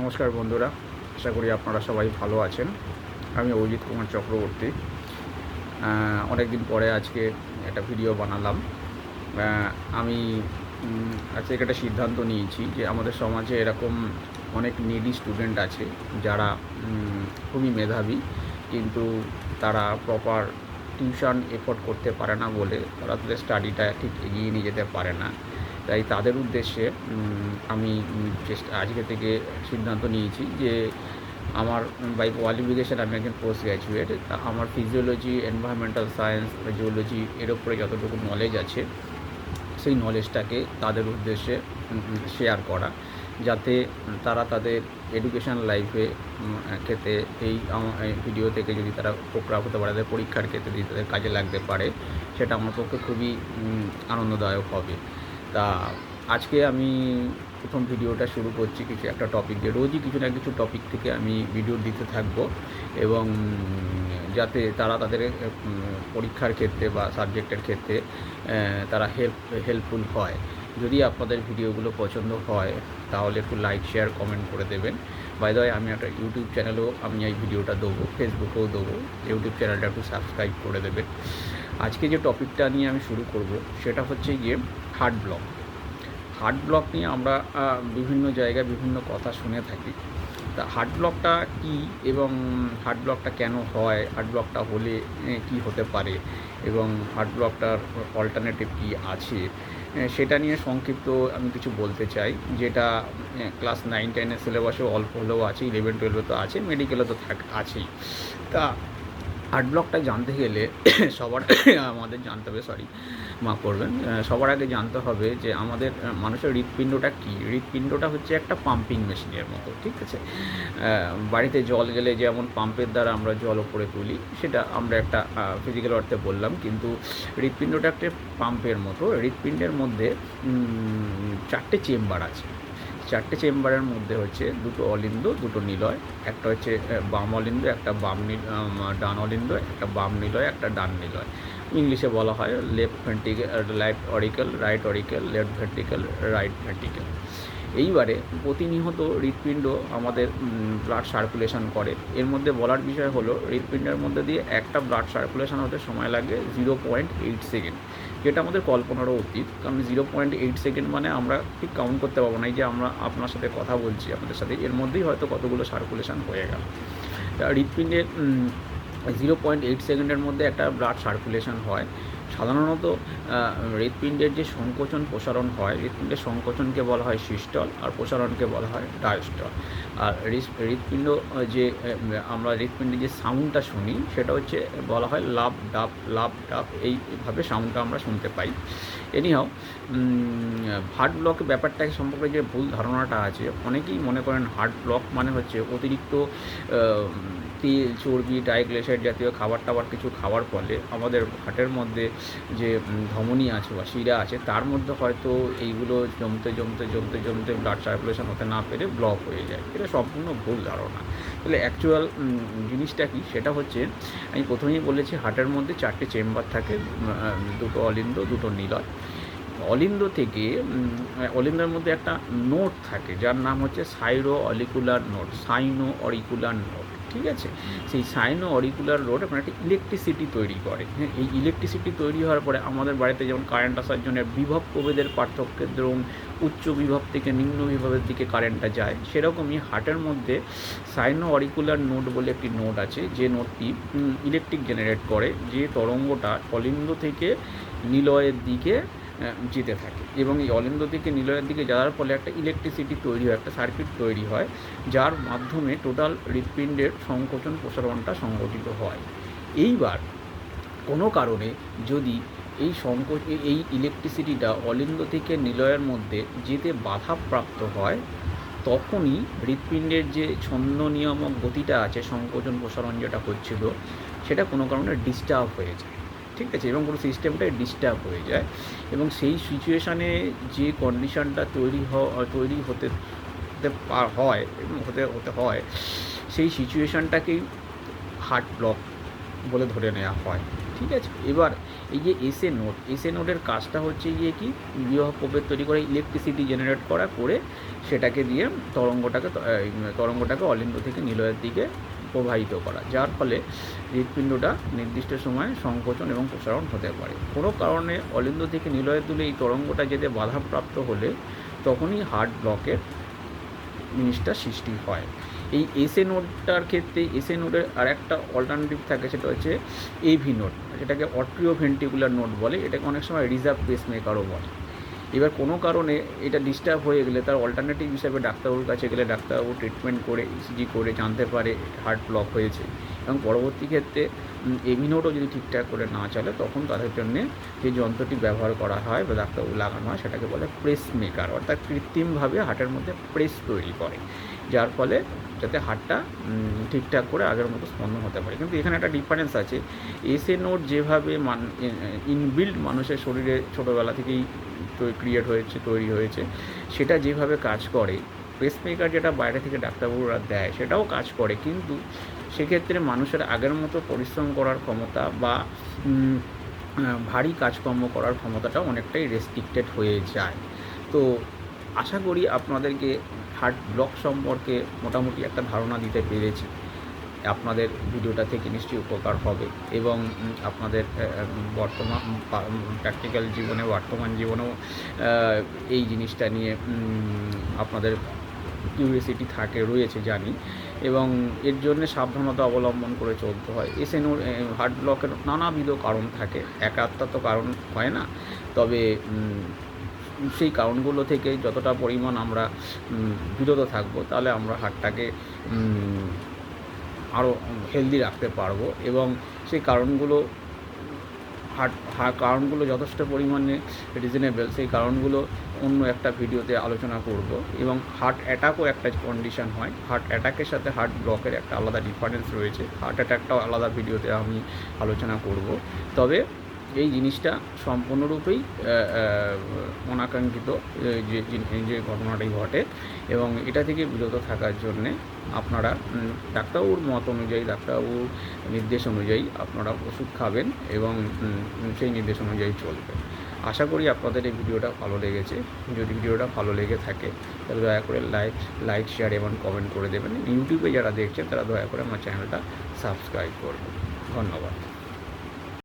নমস্কার বন্ধুরা, আশা করি আপনারা সবাই ভালো আছেন। আমি অজিত কুমার চক্রবর্তী। অনেক দিন পরে আজকে একটা ভিডিও বানালাম। আমি আজকে একটা সিদ্ধান্ত নিয়েছি যে আমাদের সমাজে এরকম অনেক নিডি স্টুডেন্ট আছে যারা খুবই মেধাবী, কিন্তু তারা প্রপার টিউশন এফোর্ড করতে পারে না বলে তারা তাদের স্টাডিটা ঠিক এগিয়ে নিয়ে যেতে পারে না। তাই তাদের উদ্দেশ্যে আমি আজকে থেকে সিদ্ধান্ত নিয়েছি যে আমার বাই কোয়ালিফিকেশান আমি একজন পোস্ট গ্র্যাজুয়েট। আমার ফিজিওলজি, এনভায়রনমেন্টাল সায়েন্স, জিওলজি এর উপরে যতটুকু নলেজ আছে সেই নলেজটাকে তাদের উদ্দেশ্যে শেয়ার করা, যাতে তারা তাদের এডুকেশান লাইফে ক্ষেত্রে এই ভিডিও থেকে যদি তারা উপকৃত হতে পারে, তাদের পরীক্ষার ক্ষেত্রে যদি তাদের কাজে লাগতে পারে, সেটা আমার পক্ষে খুবই আনন্দদায়ক হবে। তা আজকে আমি প্রথম ভিডিওটা শুরু করছি কিছু একটা টপিক দিয়ে। রোজই কিছু না কিছু টপিক থেকে আমি ভিডিও দিতে থাকবো, এবং যাতে তারা তাদের পরীক্ষার ক্ষেত্রে বা সাবজেক্টের ক্ষেত্রে তারা হেল্পফুল হয়। যদি আপনাদের ভিডিওগুলো পছন্দ হয় তাহলে একটু লাইক, শেয়ার, কমেন্ট করে দেবেন। বাই দ্য ওয়ে, আমি একটা ইউটিউব চ্যানেলেও আমি এই ভিডিওটা দেবো, ফেসবুকেও দেবো। ইউটিউব চ্যানেলটা একটু সাবস্ক্রাইব করে দেবেন। আজকে যে টপিকটা নিয়ে আমি শুরু করব সেটা হচ্ছে গিয়ে হার্ট ব্লক। হার্ট ব্লক নিয়ে আমরা বিভিন্ন জায়গায় বিভিন্ন কথা শুনে থাকি। তা হার্ট ব্লকটা কী, এবং হার্ট ব্লকটা কেন হয়, হার্ট ব্লকটা হলে কী হতে পারে, এবং হার্ট ব্লকটার অল্টারনেটিভ কী আছে, সেটা নিয়ে সংক্ষিপ্ত আমি কিছু বলতে চাই, যেটা ক্লাস 9-10-এর সিলেবাসেও অল্প হলেও আছে, 11-12 তো আছে, মেডিকেলে তো আছেই। তা হার্ট ব্লকটা জানতে গেলে সবার আমাদের জানতে হবে, মাফ করবেন, সবার আগে জানতে হবে যে আমাদের মানুষের হৃৎপিণ্ডটা কী। হৃৎপিণ্ডটা হচ্ছে একটা পাম্পিং মেশিনের মতো, ঠিক আছে? বাড়িতে জল গেলে যেমন পাম্পের দ্বারা আমরা জল ওপরে তুলি, সেটা আমরা একটা ফিজিক্যাল অর্থে বললাম, কিন্তু হৃৎপিণ্ডটা একটা পাম্পের মতো। হৃৎপিণ্ডের মধ্যে 4টে চেম্বার আছে। 4টে চেম্বারের মধ্যে হচ্ছে 2টো অলিন্দ, 2টো নিলয়। একটা হচ্ছে বাম অলিন্দ, একটা ডান অলিন্দ, একটা বাম নিলয়, একটা ডান নিলয়। ইংলিশে বলা হয় left ventricle, right auricle, right auricle, left ventricle, right ventricle. এইবারে প্রতিনিয়ত হৃৎপিণ্ড আমাদের ব্লাড সার্কুলেশন করে। এর মধ্যে বলার বিষয় হলো, হৃৎপিণ্ডের মধ্যে দিয়ে একটা ব্লাড সার্কুলেশন হতে সময় লাগে 0.8 সেকেন্ড, যেটা আমাদের কল্পনারও অতীত। কারণ 0.8 সেকেন্ড মানে আমরা ঠিক কাউন্ট করতে পারবো না। এই যে আমরা আপনার সাথে কথা বলছি, আপনাদের সাথে, এর মধ্যেই হয়তো কতগুলো সার্কুলেশন হয়ে গেল। হৃৎপিণ্ডের 0.8 সেকেন্ডের মধ্যে একটা ব্লাড সার্কুলেশন হয়। সাধারণত হৃৎপিণ্ডের যে সংকোচন প্রসারণ হয়, হৃৎপিণ্ডের সংকোচনকে বলা হয় সিস্টল, আর প্রসারণকে বলা হয় ডায়াস্টল। আর হৃৎপিণ্ড যে আমরা হৃৎপিণ্ডের যে সাউন্ডটা শুনি, সেটা হচ্ছে বলা হয় লাভ ডাব, লাভ ডাব, এইভাবে সাউন্ডটা আমরা শুনতে পাই। এনিহাও, হার্ট ব্লক ব্যাপারটা সম্পর্কে যে ভুল ধারণাটা আছে, অনেকেই মনে করেন হার্ট ব্লক মানে হচ্ছে অতিরিক্ত তেল, চর্বি, ট্রাইগ্লিসারাইড জাতীয় খাবার কিছু খাওয়ার ফলে আমাদের হার্টের মধ্যে যে ধমনী আছে বা শিরা আছে, তার মধ্যে হয়তো এইগুলো জমতে ব্লাড সার্কুলেশন হতে না পেরে ব্লক হয়ে যায়। এটা সম্পূর্ণ ভুল ধারণা। তাহলে অ্যাকচুয়াল জিনিসটা কি, সেটা হচ্ছে, আমি প্রথমেই বলেছি হার্টের মধ্যে 4টে চেম্বার থাকে, 2টো অলিন্দ, 2টো নিলয়। অলিন্দের মধ্যে একটা নোট থাকে, যার নাম হচ্ছে সাইনো অরিকুলার নোট, ঠিক আছে? সেই সাইনো অরিকুলার নোট আপনার একটা ইলেকট্রিসিটি তৈরি করে। হ্যাঁ, এই ইলেকট্রিসিটি তৈরি হওয়ার পরে আমাদের বাড়িতে যেমন কারেন্ট আসার জন্য বিভব প্রভেদের পার্থক্যের দরুন উচ্চ বিভব থেকে নিম্ন বিভবের দিকে কারেন্টটা যায়, সেরকমই হার্টের মধ্যে সাইনো অরিকুলার নোট বলে একটি নোট আছে, যে নোটটি ইলেকট্রিক জেনারেট করে, যে তরঙ্গটা অলিন্দ থেকে নিলয়ের দিকে যেতে থাকে, এবং এই অলিন্দ থেকে নিলয়ের দিকে যাওয়ার ফলে একটা ইলেকট্রিসিটি তৈরি হয়, একটা সার্কিট তৈরি হয়, যার মাধ্যমে টোটাল হৃৎপিণ্ডের সংকোচন প্রসারণটা সংগঠিত হয়। এইবার কোনো কারণে যদি এই ইলেকট্রিসিটিটা অলিন্দ থেকে নিলয়ের মধ্যে যেতে বাধাপ্রাপ্ত হয়, তখনই হৃৎপিণ্ডের যে ছন্দ নিয়ামক গতিটা আছে, সংকোচন প্রসারণ যেটা হচ্ছিল, সেটা কোনো কারণে ডিস্টার্ব হয়ে যায়, ঠিক আছে? এবং পুরো সিস্টেমটাই ডিস্টার্ব হয়ে যায়, এবং সেই সিচুয়েশানে যে কন্ডিশানটা তৈরি হতে সেই সিচুয়েশানটাকেই হার্ট ব্লক বলে ধরে নেওয়া হয়। ঠিক আছে। এবার এই যে এসএ নোডের কাজটা হচ্ছে গিয়ে কি, বিবাহ প্রভেদ তৈরি করে ইলেকট্রিসিটি জেনারেট করে সেটাকে দিয়ে তরঙ্গটাকে অলিন্দ থেকে নিলয়ের দিকে প্রবাহিত করা, যার ফলে হৃৎপিণ্ডটা নির্দিষ্ট সময়ে সংকোচন এবং প্রসারণ হতে পারে। কোনো কারণে অলিন্দ থেকে নিলয়ের দিকে এই তরঙ্গটা যেতে বাধাপ্রাপ্ত হলে তখনই হার্ট ব্লকের জিনিসটা সৃষ্টি হয়। এই এসএ নোডটার ক্ষেত্রে এসএ নোডের আর একটা অল্টারনেটিভ থাকে, সেটা হচ্ছে এভি নোড, যেটাকে অট্রিওভেন্ট্রিকুলার নোড বলে, এটাকে অনেক সময় রিজার্ভ পেসমেকারও বলে। এবার কোনো কারণে এটা ডিস্টার্ব হয়ে গেলে তার অল্টারনেটিভ হিসাবে ডাক্তারবাবুর কাছে গেলে ডাক্তারবাবু ট্রিটমেন্ট করে ইসিজি করে জানতে পারে হার্ট ব্লক হয়েছে, এবং পরবর্তী ক্ষেত্রে এভি নোডও যদি ঠিকঠাক করে না চলে তখন তাদের জন্যে যে যন্ত্রটি ব্যবহার করা হয় বা ডাক্তারবাবু লাগানো হয় সেটাকে বলে প্রেস মেকার, অর্থাৎ কৃত্রিমভাবে হার্টের মধ্যে প্রেস তৈরি করে, যার ফলে যাতে হার্টটা ঠিকঠাক করে আগের মতো স্পন্দন হতে পারে। কিন্তু এখানে একটা ডিফারেন্স আছে, এসএ নোড যেভাবে ইনবিল্ড মানুষের শরীরে ছোটোবেলা থেকেই তৈরি হয়েছে সেটা যেভাবে কাজ করে, পেসমেকার যেটা বাইরে থেকে ডাক্তারবাবুরা দেয় সেটাও কাজ করে, কিন্তু সেক্ষেত্রে মানুষের আগের মতো পরিশ্রম করার ক্ষমতা বা ভারী কাজকর্ম করার ক্ষমতাটাও অনেকটাই রেস্ট্রিক্টেড হয়ে যায়। তো আশা করি আপনাদেরকে হার্ট ব্লক সম্পর্কে মোটামুটি একটা ধারণা দিতে পেরেছি। আপনাদের ভিডিওটা থেকে নিশ্চয়ই উপকার হবে, এবং আপনাদের প্র্যাকটিক্যাল জীবনে বর্তমান জীবনেও এই জিনিসটা নিয়ে আপনাদের কিউরিয়াসিটি রয়েছে জানি, এবং এর জন্য সাবধানতা অবলম্বন করে চলতে হয়। এসএ নোড হার্ট ব্লকের নানাবিধ কারণ থাকে, একাত্তা তো কারণ হয় না, তবে সেই কারণগুলো থেকে যতটা পরিমাণ আমরা বিরত থাকবো তাহলে আমরা হার্টটাকে আরও হেলদি রাখতে পারবো, এবং সেই কারণগুলো যথেষ্ট পরিমাণে রিজনেবল, সেই কারণগুলো অন্য একটা ভিডিওতে আলোচনা করব। এবং হার্ট অ্যাটাকও একটা কন্ডিশন হয়, হার্ট অ্যাটাকের সাথে হার্ট ব্লকের একটা আলাদা ডিফারেন্স রয়েছে, হার্ট অ্যাটাকটাও আলাদা ভিডিওতে আমি আলোচনা করব। তবে এই জিনিসটা সম্পূর্ণরূপেই অনাকাঙ্ক্ষিত যে ঘটনাটি ঘটে, এবং এটা থেকে বিরত থাকার জন্যে আপনারা ডাক্তারবাবুর মত অনুযায়ী, ডাক্তারবাবুর নির্দেশ অনুযায়ী আপনারা ওষুধ খাবেন এবং সেই নির্দেশ অনুযায়ী চলবেন। আশা করি আপনাদের এই ভিডিওটা ভালো লেগেছে। যদি ভিডিওটা ভালো লেগে থাকে তাহলে দয়া করে লাইক শেয়ার এবং কমেন্ট করে দেবেন। ইউটিউবে যারা দেখছেন তারা দয়া করে আমার চ্যানেলটা সাবস্ক্রাইব করবেন। ধন্যবাদ।